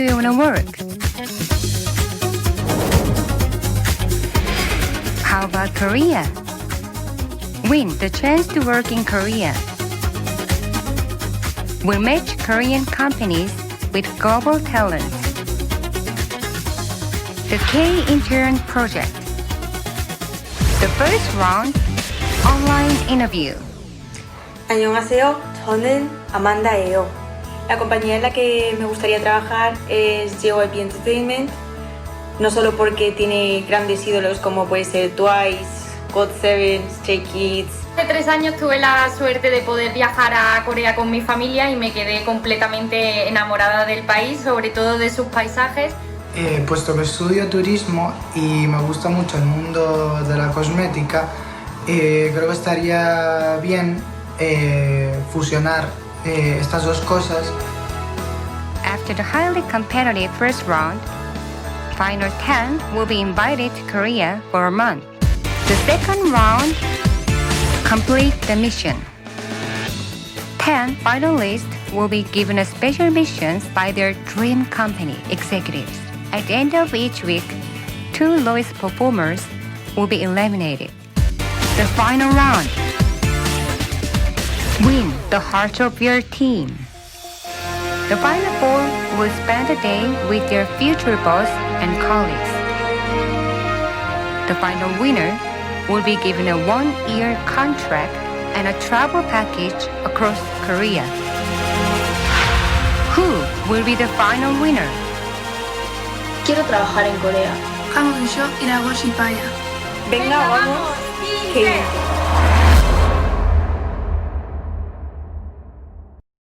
do you want to work? How about Korea? Win the chance to work in Korea. We'll match Korean companies with global talents. The K-Intern Project. The first round, online interview. 안녕하세요. 저는 아만다예요. La compañía en la que me gustaría trabajar es JYP Entertainment, no solo porque tiene grandes ídolos como puede ser Twice, GOT7, Stray Kids. Hace 3 años tuve la suerte de poder viajar a Corea con mi familia y me quedé completamente enamorada del país, sobre todo de sus paisajes. Puesto que estudio turismo y me gusta mucho el mundo de la cosmética, creo que estaría bien fusionar estas dos cosas. After the highly competitive first round, final 10 will be invited to Korea for a month. The second round, complete the mission. 10 finalists will be given a special missions by their dream company executives. At the end of each week, 2 lowest performers will be eliminated. The final round. Win the heart of your team. The final 4 will spend a day with their future boss and colleagues. The final winner will be given a 1-year contract and a travel package across Korea. Who will be the final winner? Quiero trabajar en Corea. Vamos yo y la voy para allá. Venga, vamos.